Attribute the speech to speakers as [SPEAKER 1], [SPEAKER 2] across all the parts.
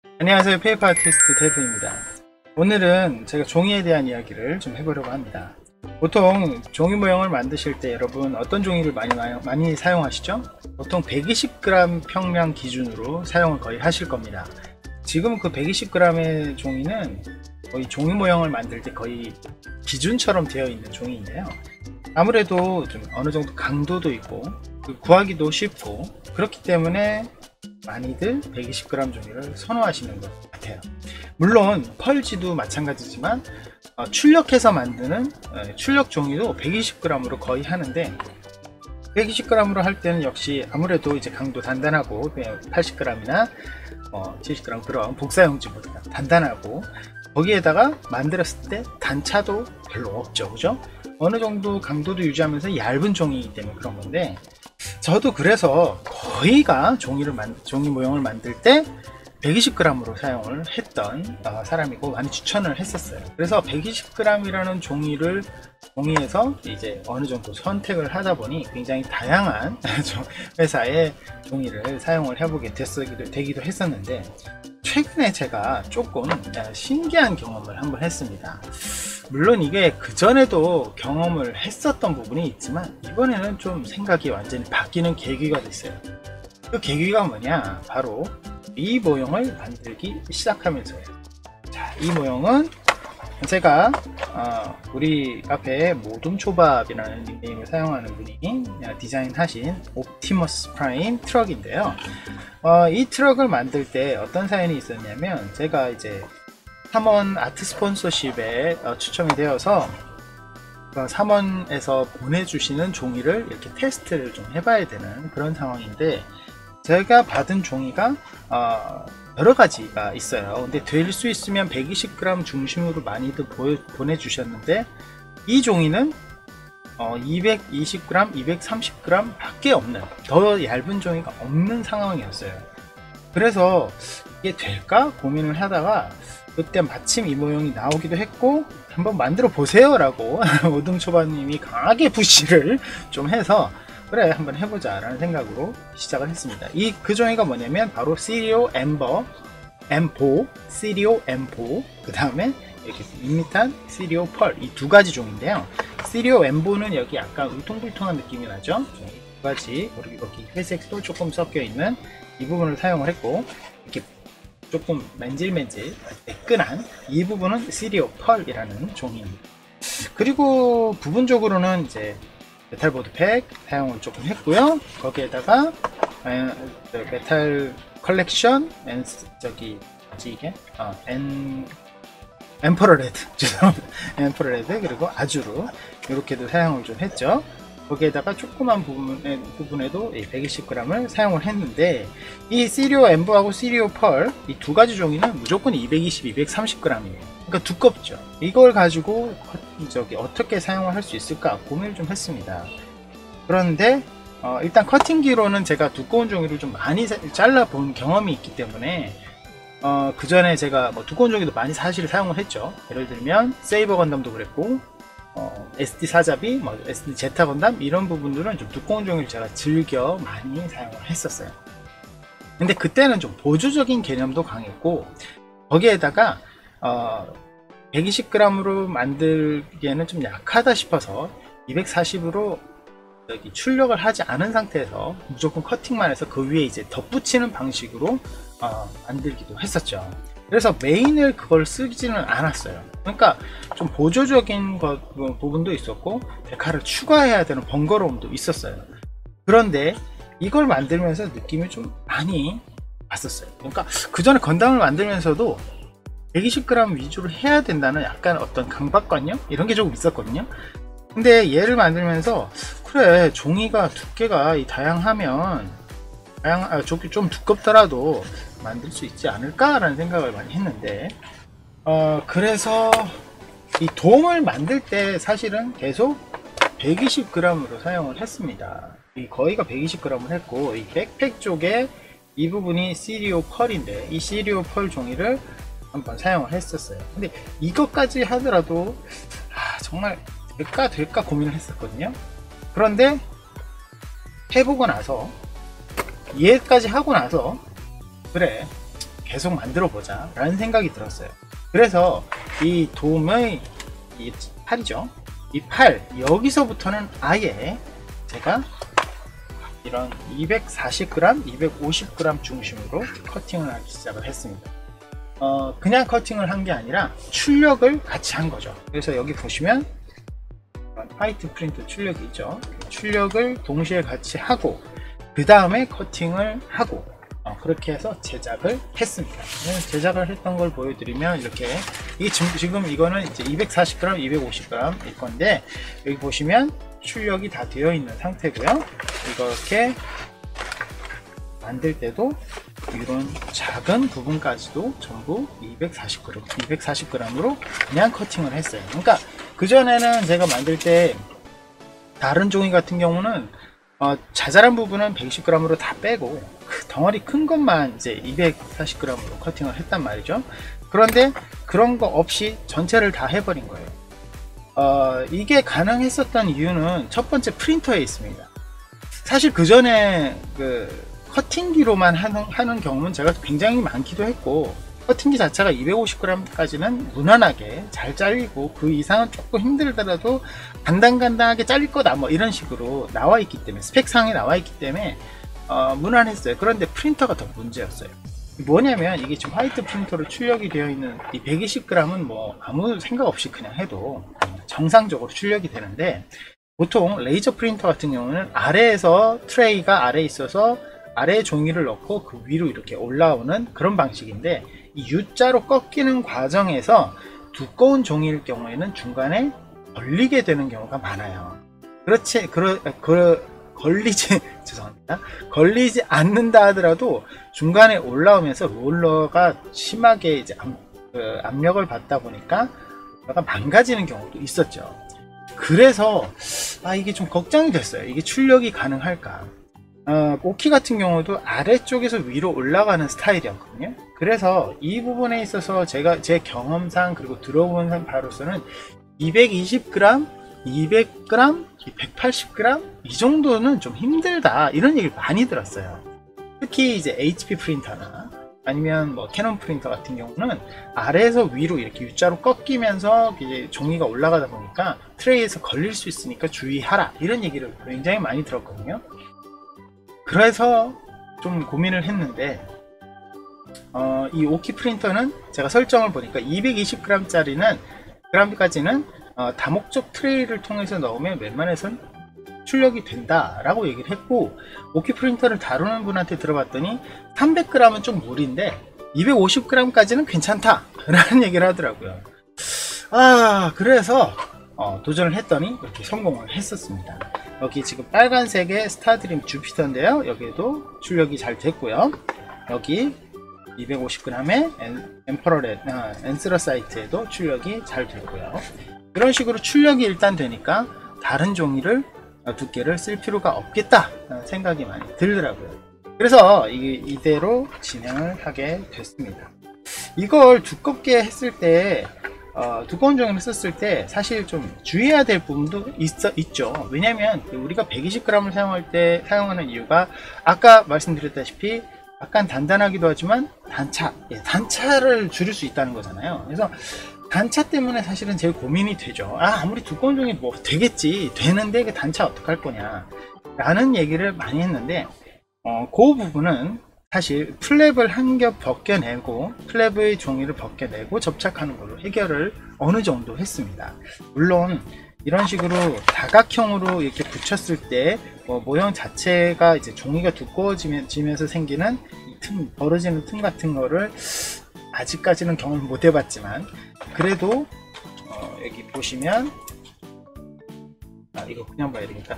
[SPEAKER 1] 안녕하세요. 페이퍼 아티스트 데브입니다. 오늘은 제가 종이에 대한 이야기를 좀 해보려고 합니다. 보통 종이 모형을 만드실 때 여러분 어떤 종이를 많이 사용하시죠? 보통 120g 평량 기준으로 사용을 거의 하실 겁니다. 지금 그 120g의 종이는 거의 종이 모형을 만들 때 거의 기준처럼 되어 있는 종이인데요. 아무래도 좀 어느 정도 강도도 있고 구하기도 쉽고 그렇기 때문에 많이들 120g 종이를 선호하시는 것 같아요. 물론 펄지도 마찬가지지만 출력해서 만드는 출력 종이도 120g으로 거의 하는데 120g으로 할 때는 역시 아무래도 이제 강도 단단하고 80g이나 70g 그런 복사용지보다 단단하고 거기에다가 만들었을 때 단차도 별로 없죠, 그죠? 어느 정도 강도도 유지하면서 얇은 종이이기 때문에 그런 건데, 저도 그래서 거의가 종이 모형을 만들 때 120g으로 사용을 했던 사람이고 많이 추천을 했었어요. 그래서 120g이라는 종이에서 이제 어느 정도 선택을 하다 보니 굉장히 다양한 회사의 종이를 사용을 해보게 되기도 했었는데, 최근에 제가 조금 신기한 경험을 한번 했습니다. 물론 이게 그전에도 경험을 했었던 부분이 있지만 이번에는 좀 생각이 완전히 바뀌는 계기가 됐어요. 그 계기가 뭐냐, 바로 이 모형을 만들기 시작하면서예요. 자, 이 모형은 제가 우리 카페에 모둠초밥이라는 닉네임을 사용하는 분이 디자인하신 옵티머스 프라임 트럭인데요. 이 트럭을 만들 때 어떤 사연이 있었냐면, 제가 이제 3원 아트 스폰서십에 추첨이 되어서 3원에서 보내주시는 종이를 이렇게 테스트를 좀 해봐야 되는 그런 상황인데, 제가 받은 종이가 여러 가지가 있어요. 근데 될 수 있으면 120g 중심으로 많이들 보내주셨는데, 이 종이는 220g, 230g 밖에 없는, 더 얇은 종이가 없는 상황이었어요. 그래서 이게 될까 고민을 하다가 그때 마침 이 모형이 나오기도 했고, 한번 만들어 보세요 라고 오둠초밥님이 강하게 푸시를 좀 해서, 그래 한번 해보자 라는 생각으로 시작을 했습니다. 그 종이가 뭐냐면 바로 시리오 M4, 시리오 M4, 그 다음에 이렇게 밋밋한 시리오 펄, 이 두 가지 종인데요. 시리오 M4는 여기 약간 울퉁불퉁한 느낌이 나죠. 두 가지, 그리고 여기 회색도 조금 섞여 있는 이 부분을 사용을 했고, 이렇게 조금 맨질맨질 매끈한 이 부분은 시리오 펄이라는 종이입니다. 그리고 부분적으로는 이제 메탈보드 팩 사용을 조금 했고요. 거기에다가 메탈 컬렉션 이게 엠퍼러 레드 죄송합니다. 엠퍼러 레드, 그리고 아주르, 이렇게도 사용을 좀 했죠. 거기에다가 조그만 부분에도 120g을 사용을 했는데, 이 시리오 엠버하고 시리오 펄 이 두 가지 종이는 무조건 220, 230g이에요. 그러니까 두껍죠. 이걸 가지고 어떻게 사용을 할 수 있을까 고민을 좀 했습니다. 그런데 일단 커팅기로는 제가 두꺼운 종이를 좀 많이 잘라 본 경험이 있기 때문에 그 전에 제가 두꺼운 종이도 많이 사실 사용을 했죠. 예를 들면 세이버 건담도 그랬고, SD 사자비, SD 제타 건담, 이런 부분들은 좀 두꺼운 종이를 제가 즐겨 많이 사용을 했었어요. 근데 그때는 좀 보조적인 개념도 강했고, 거기에다가 120g으로 만들기에는 좀 약하다 싶어서 240으로 출력을 하지 않은 상태에서 무조건 커팅만 해서 그 위에 이제 덧붙이는 방식으로 만들기도 했었죠. 그래서 메인을 그걸 쓰지는 않았어요. 그러니까 좀 보조적인 부분도 있었고, 데카를 추가해야 되는 번거로움도 있었어요. 그런데 이걸 만들면서 느낌이 좀 많이 왔었어요. 그러니까 그 전에 건담을 만들면서도 120g 위주로 해야 된다는 약간 어떤 강박관념? 이런 게 조금 있었거든요. 근데 얘를 만들면서, 그래 종이가 두께가 다양하면 좀 두껍더라도 만들 수 있지 않을까 라는 생각을 많이 했는데, 그래서 이 돔을 만들 때 사실은 계속 120g으로 사용을 했습니다. 거의가 120g을 했고, 이 백팩 쪽에 이 부분이 시리오 펄인데, 이 시리오 펄 종이를 한번 사용을 했었어요. 근데 이것까지 하더라도 정말 될까 고민을 했었거든요. 그런데 해보고 나서, 이해까지 하고 나서, 그래 계속 만들어 보자 라는 생각이 들었어요. 그래서 이 돔의 이 팔이죠, 이 팔 여기서부터는 아예 제가 이런 240g, 250g 중심으로 커팅을 하기 시작을 했습니다. 그냥 커팅을 한 게 아니라 출력을 같이 한 거죠. 그래서 여기 보시면 화이트 프린트 출력이 있죠. 출력을 동시에 같이 하고 그 다음에 커팅을 하고 그렇게 해서 제작을 했습니다. 제작을 했던 걸 보여드리면 이렇게, 이게 지금 이거는 이제 240g, 250g일 건데 여기 보시면 출력이 다 되어 있는 상태고요. 이렇게 만들 때도 이런 작은 부분까지도 전부 240g으로 그냥 커팅을 했어요. 그러니까 그전에는 제가 만들 때 다른 종이 같은 경우는 자잘한 부분은 120g으로 다 빼고 그 덩어리 큰 것만 이제 240g으로 커팅을 했단 말이죠. 그런데 그런 거 없이 전체를 다 해버린 거예요. 이게 가능했었던 이유는 첫 번째 프린터에 있습니다. 사실 그 전에 그 커팅기로만 하는 경우는 제가 굉장히 많기도 했고, 커팅기 자체가 250g까지는 무난하게 잘 잘리고 그 이상은 조금 힘들더라도 간단하게 잘릴 거다 뭐 이런 식으로 나와 있기 때문에, 스펙상에 나와 있기 때문에 무난했어요. 그런데 프린터가 더 문제였어요. 뭐냐면 이게 지금 화이트 프린터로 출력이 되어 있는 이 120g은 뭐 아무 생각 없이 그냥 해도 정상적으로 출력이 되는데, 보통 레이저 프린터 같은 경우는 아래에서 트레이가 아래에 있어서 아래에 종이를 넣고 그 위로 이렇게 올라오는 그런 방식인데, 이 U자로 꺾이는 과정에서 두꺼운 종이일 경우에는 중간에 걸리게 되는 경우가 많아요. 죄송합니다. 걸리지 않는다 하더라도 중간에 올라오면서 롤러가 심하게 이제 압력을 받다 보니까 롤러가 망가지는 경우도 있었죠. 그래서 이게 좀 걱정이 됐어요. 이게 출력이 가능할까? 오키 같은 경우도 아래쪽에서 위로 올라가는 스타일이었거든요. 그래서 이 부분에 있어서 제가 제 경험상 그리고 들어본 바로서는 220g, 200g, 180g 이 정도는 좀 힘들다 이런 얘기를 많이 들었어요. 특히 이제 HP 프린터나 아니면 뭐 캐논 프린터 같은 경우는 아래에서 위로 이렇게 U자로 꺾이면서 이제 종이가 올라가다 보니까 트레이에서 걸릴 수 있으니까 주의하라 이런 얘기를 굉장히 많이 들었거든요. 그래서 좀 고민을 했는데 이 오키 프린터는 제가 설정을 보니까 220g짜리는 그램까지는 다목적 트레이를 통해서 넣으면 웬만해선 출력이 된다 라고 얘기를 했고, 오키 프린터를 다루는 분한테 들어봤더니 300g은 좀 무리인데 250g까지는 괜찮다 라는 얘기를 하더라고요. 그래서 도전을 했더니 이렇게 성공을 했었습니다. 여기 지금 빨간색의 스타드림 주피터인데요, 여기에도 출력이 잘 됐고요. 여기 250g의 엔스러사이트에도 출력이 잘 됐고요. 이런 식으로 출력이 일단 되니까 다른 종이를 두께를 쓸 필요가 없겠다 생각이 많이 들더라고요. 그래서 이대로 진행을 하게 됐습니다. 이걸 두껍게 했을 때 두꺼운 종이를 썼을 때 사실 좀 주의해야 될 부분도 있죠. 왜냐면 우리가 120g을 사용하는 이유가 아까 말씀드렸다시피 약간 단단하기도 하지만 단차를 줄일 수 있다는 거잖아요. 그래서 단차 때문에 사실은 제일 고민이 되죠. 아무리 두꺼운 종이 뭐 되는데 그 단차 어떡할 거냐 라는 얘기를 많이 했는데, 그 부분은 사실 플랩을 한 겹 벗겨내고 플랩의 종이를 벗겨내고 접착하는 걸로 해결을 어느 정도 했습니다. 물론 이런 식으로 다각형으로 이렇게 붙였을 때 모형 자체가 이제 종이가 두꺼워지면서 생기는 이 벌어지는 틈 같은 거를 아직까지는 경험을 못 해봤지만, 그래도 여기 보시면 이거 그냥 봐야 되니까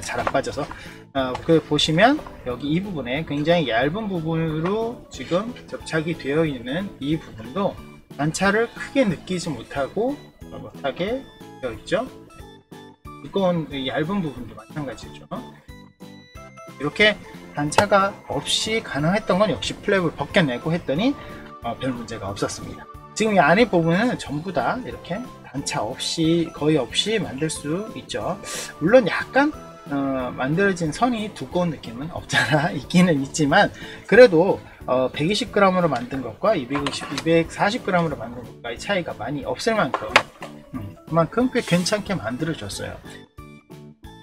[SPEAKER 1] 잘 안 빠져서 보시면 여기 이 부분에 굉장히 얇은 부분으로 지금 접착이 되어 있는 이 부분도 단차를 크게 느끼지 못하게 되어 있죠. 이건 얇은 부분도 마찬가지죠. 이렇게 단차가 없이 가능했던 건 역시 플랩을 벗겨내고 했더니 별 문제가 없었습니다. 지금 이 안에 부분은 전부 다 이렇게 단차 없이 거의 없이 만들 수 있죠. 물론 약간 만들어진 선이 두꺼운 느낌은 없잖아. 있기는 있지만 그래도 120g으로 만든 것과 240g으로 만든 것과의 차이가 많이 없을 만큼 그만큼 꽤 괜찮게 만들어 줬어요.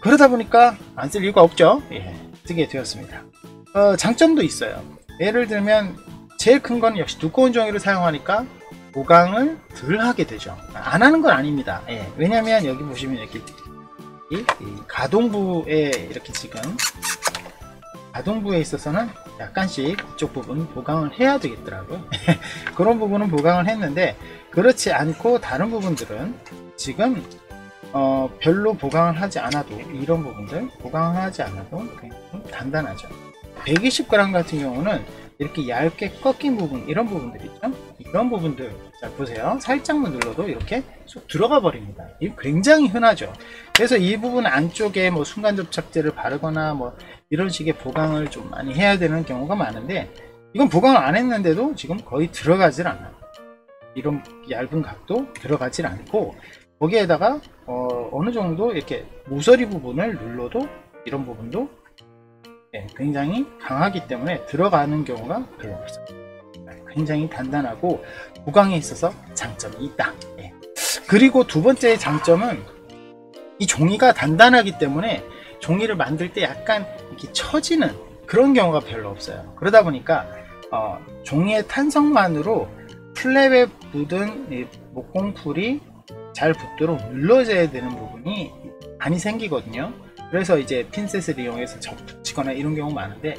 [SPEAKER 1] 그러다 보니까 안 쓸 이유가 없죠. 예, 쓰게 되었습니다. 장점도 있어요. 예를 들면 제일 큰 건 역시 두꺼운 종이를 사용하니까 보강을 덜 하게 되죠. 안 하는 건 아닙니다. 예, 왜냐면 여기 보시면 이렇게 이 가동부에 이렇게 지금 가동부에 있어서는 약간씩 이쪽 부분 보강을 해야 되겠더라고요. 그런 부분은 보강을 했는데 그렇지 않고 다른 부분들은 지금 별로 보강을 하지 않아도 이런 부분들 보강을 하지 않아도 그냥 좀 단단하죠. 120g 같은 경우는 이렇게 얇게 꺾인 부분 이런 부분들 있죠. 이런 부분들 자 보세요. 살짝만 눌러도 이렇게 쏙 들어가 버립니다. 이거 굉장히 흔하죠. 그래서 이 부분 안쪽에 뭐 순간 접착제를 바르거나 뭐 이런 식의 보강을 좀 많이 해야 되는 경우가 많은데 이건 보강을 안 했는데도 지금 거의 들어가질 않아요. 이런 얇은 각도 들어가질 않고 거기에다가 어느 정도 이렇게 모서리 부분을 눌러도 이런 부분도 굉장히 강하기 때문에 들어가는 경우가 별로 없어요. 굉장히 단단하고 보강에 있어서 장점이 있다. 그리고 두 번째 장점은 이 종이가 단단하기 때문에 종이를 만들 때 약간 이렇게 처지는 그런 경우가 별로 없어요. 그러다 보니까 종이의 탄성만으로 플랩에 묻은 목공풀이 잘 붙도록 눌러줘야 되는 부분이 많이 생기거든요. 그래서 이제 핀셋을 이용해서 접붙이거나 이런 경우 많은데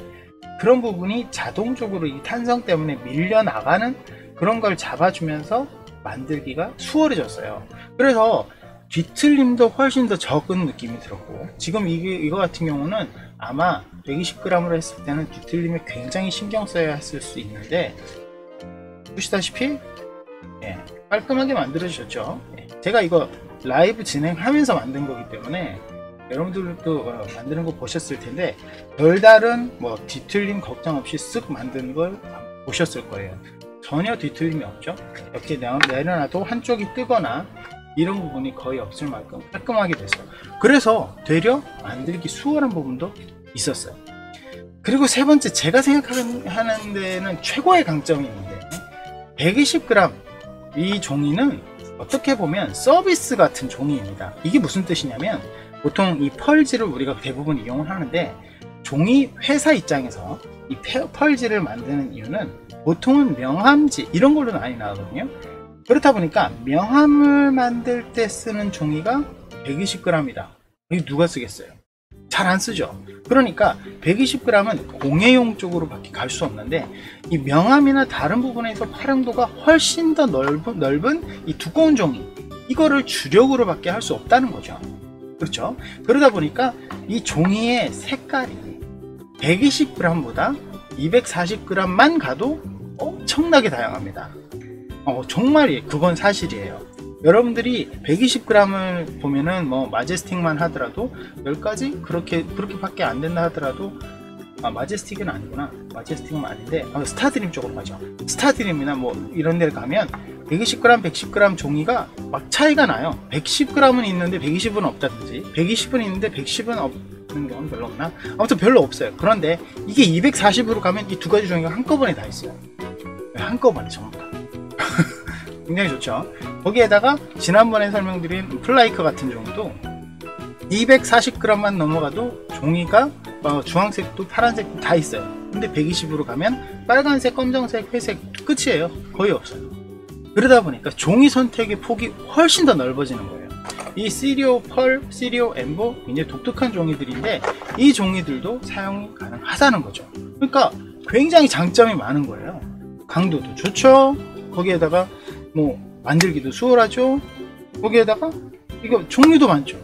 [SPEAKER 1] 그런 부분이 자동적으로 이 탄성 때문에 밀려나가는 그런 걸 잡아주면서 만들기가 수월해졌어요. 그래서 뒤틀림도 훨씬 더 적은 느낌이 들었고 지금 이거 같은 경우는 아마 120g으로 했을 때는 뒤틀림에 굉장히 신경 써야 했을 수 있는데 보시다시피 깔끔하게 만들어 주셨죠. 제가 이거 라이브 진행하면서 만든 거기 때문에 여러분들도 만드는 거 보셨을 텐데 별다른 뭐 뒤틀림 걱정 없이 쓱 만드는 걸 보셨을 거예요. 전혀 뒤틀림이 없죠. 이렇게 내려놔도 한쪽이 뜨거나 이런 부분이 거의 없을 만큼 깔끔하게 됐어요. 그래서 되려 만들기 수월한 부분도 있었어요. 그리고 세 번째 제가 생각하는 데는 최고의 강점이 있는데 120g 이 종이는 어떻게 보면 서비스 같은 종이입니다. 이게 무슨 뜻이냐면 보통 이 펄지를 우리가 대부분 이용을 하는데 종이 회사 입장에서 이 펄지를 만드는 이유는 보통은 명함지 이런 걸로 많이 나오거든요. 그렇다 보니까 명함을 만들 때 쓰는 종이가 120g이다. 이거 누가 쓰겠어요? 잘 안 쓰죠. 그러니까 120g은 공예용 쪽으로 밖에 갈 수 없는데 이 명함이나 다른 부분에서 활용도가 훨씬 더 넓은 이 두꺼운 종이 이거를 주력으로 밖에 할 수 없다는 거죠. 그렇죠? 그러다 보니까 이 종이의 색깔이 120g보다 240g만 가도 엄청나게 다양합니다. 정말 그건 사실이에요. 여러분들이 120g을 보면은 뭐 마제스틱만 하더라도 10가지 그렇게밖에 안 된다 하더라도 마제스틱은 아니구나. 마제스틱은 아닌데 스타드림 쪽으로 가죠. 스타드림이나 뭐 이런 데를 가면 120g, 110g 종이가 막 차이가 나요. 110g은 있는데 120은 없다든지 120은 있는데 110은 없는 경우는 별로 없나? 아무튼 별로 없어요. 그런데 이게 240으로 가면 이 두 가지 종이가 한꺼번에 다 있어요. 한꺼번에 전부 다. 굉장히 좋죠. 거기에다가 지난번에 설명드린 플라이커 같은 종이도 240g만 넘어가도 종이가 주황색도 파란색도 다 있어요. 근데 120으로 가면 빨간색, 검정색, 회색 끝이에요. 거의 없어요. 그러다 보니까 종이 선택의 폭이 훨씬 더 넓어지는 거예요. 이 시리오 펄, 시리오 엠보 굉장히 독특한 종이들인데 이 종이들도 사용이 가능하다는 거죠. 그러니까 굉장히 장점이 많은 거예요. 강도도 좋죠. 거기에다가 뭐 만들기도 수월하죠. 거기에다가 이거 종류도 많죠.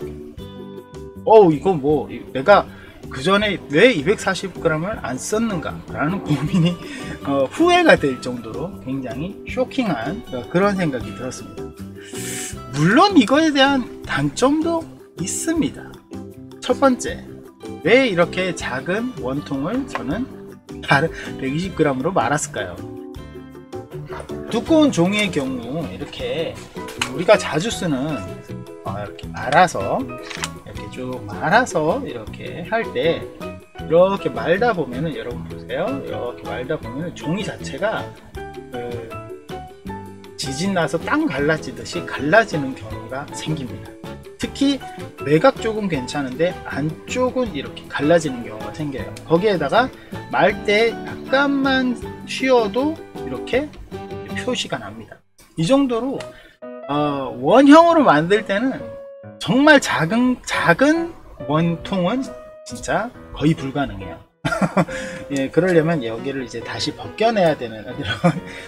[SPEAKER 1] 이거 뭐 내가 그 전에 왜 240g을 안 썼는가 라는 고민이 후회가 될 정도로 굉장히 쇼킹한 그런 생각이 들었습니다. 물론 이거에 대한 단점도 있습니다. 첫 번째, 왜 이렇게 작은 원통을 저는 120g으로 말았을까요? 두꺼운 종이의 경우 이렇게 우리가 자주 쓰는 이렇게 말아서 이렇게 쭉 말아서 이렇게 할 때 이렇게 말다 보면은 여러분 보세요. 이렇게 말다 보면은 종이 자체가 지진 나서 땅 갈라지듯이 갈라지는 경우가 생깁니다. 특히 외곽 쪽은 괜찮은데 안쪽은 이렇게 갈라지는 경우가 생겨요. 거기에다가 말 때 약간만 쉬어도 이렇게 표시가 납니다. 이 정도로 원형으로 만들 때는 정말 작은 원통은 진짜 거의 불가능해요. 예, 그러려면 여기를 이제 다시 벗겨내야 되는 이런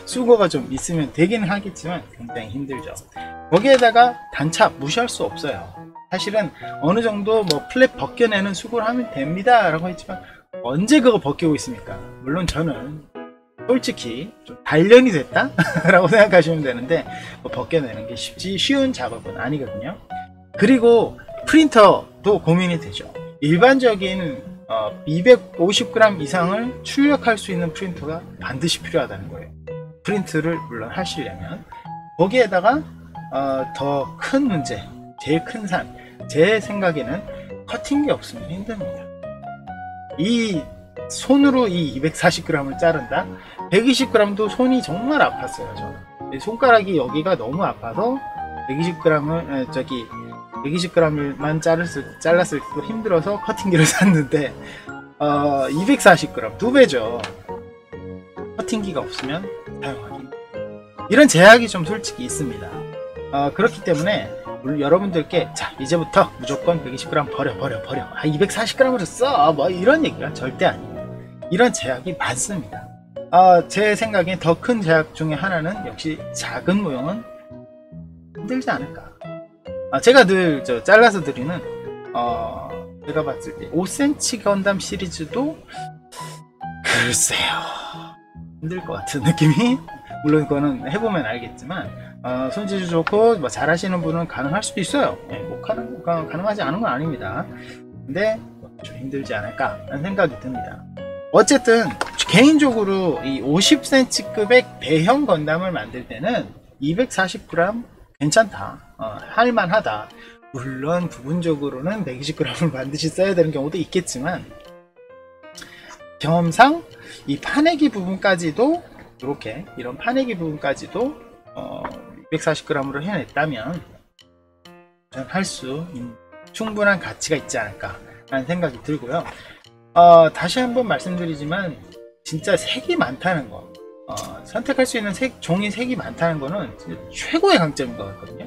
[SPEAKER 1] 수고가 좀 있으면 되긴 하겠지만 굉장히 힘들죠. 거기에다가 단차 무시할 수 없어요. 사실은 어느 정도 뭐 플랫 벗겨내는 수고를 하면 됩니다 라고 했지만 언제 그거 벗기고 있습니까? 물론 저는 솔직히 좀 단련이 됐다 라고 생각하시면 되는데 뭐 벗겨내는 게 쉬운 작업은 아니거든요. 그리고 프린터도 고민이 되죠. 일반적인 250g 이상을 출력할 수 있는 프린터가 반드시 필요하다는 거예요. 프린트를 물론 하시려면 거기에다가 더 큰 문제, 제일 큰 산, 제 생각에는 커팅기 없으면 힘듭니다. 이 손으로 이 240g을 자른다? 120g도 손이 정말 아팠어요. 저는 손가락이 여기가 너무 아파서 120g만 잘랐을 때도 힘들어서 커팅기를 샀는데 240g 2배죠. 커팅기가 없으면 사용하기 이런 제약이 좀 솔직히 있습니다. 그렇기 때문에 여러분들께 자 이제부터 무조건 120g 버려 240g으로 써 뭐 이런 얘기가 절대 아닙니다. 이런 제약이 많습니다. 제 생각에 더 큰 제약 중에 하나는 역시 작은 모형은 힘들지 않을까. 제가 늘 잘라서 드리는 제가 봤을 때 5cm 건담 시리즈도 글쎄요 힘들 것 같은 느낌이, 물론 그거는 해보면 알겠지만 손재주 좋고 뭐 잘하시는 분은 가능할 수도 있어요. 가능하지 않은 건 아닙니다. 근데 좀 힘들지 않을까 라는 생각이 듭니다. 어쨌든 개인적으로 이 50cm급의 대형 건담을 만들 때는 240g 괜찮다, 할만하다. 물론 부분적으로는 120g을 반드시 써야 되는 경우도 있겠지만 경험상 이 파내기 부분까지도 이런 파내기 부분까지도 240g으로 해냈다면 할 수 있는 충분한 가치가 있지 않을까 라는 생각이 들고요. 다시 한번 말씀드리지만 진짜 색이 많다는 거, 선택할 수 있는 종이 색이 많다는 거는 진짜 최고의 강점인 것 같거든요.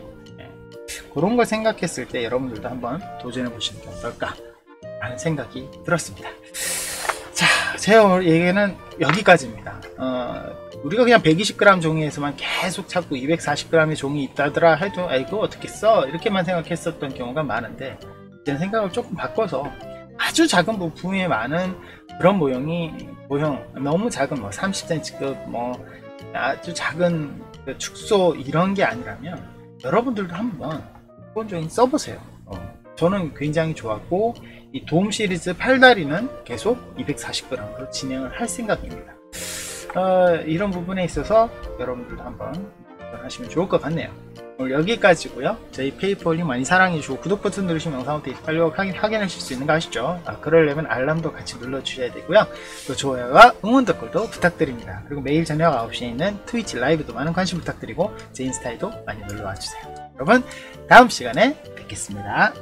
[SPEAKER 1] 그런 걸 생각했을 때 여러분들도 한번 도전해 보시는 게 어떨까 라는 생각이 들었습니다. 자, 제 오늘 얘기는 여기까지입니다. 우리가 그냥 120g 종이에서만 계속 찾고 240g의 종이 있다더라 해도 이거 어떻게 써? 이렇게만 생각했었던 경우가 많은데 이제 생각을 조금 바꿔서 아주 작은 부품에 많은 그런 모형 너무 작은 30cm급 아주 작은 축소 이런 게 아니라면 여러분들도 한번 기본적인 써보세요. 저는 굉장히 좋았고 이 돔 시리즈 8다리는 계속 240g으로 진행을 할 생각입니다. 이런 부분에 있어서 여러분들도 한번 하시면 좋을 것 같네요. 오늘 여기까지고요. 저희 페이퍼링 많이 사랑해주시고 구독 버튼 누르시면 영상 업데이트 빨리 확인하실 수 있는 거 아시죠? 그러려면 알람도 같이 눌러주셔야 되고요. 또 좋아요와 응원 댓글도 부탁드립니다. 그리고 매일 저녁 9시에 있는 트위치 라이브도 많은 관심 부탁드리고 제 인스타에도 많이 놀러와주세요. 여러분 다음 시간에 뵙겠습니다.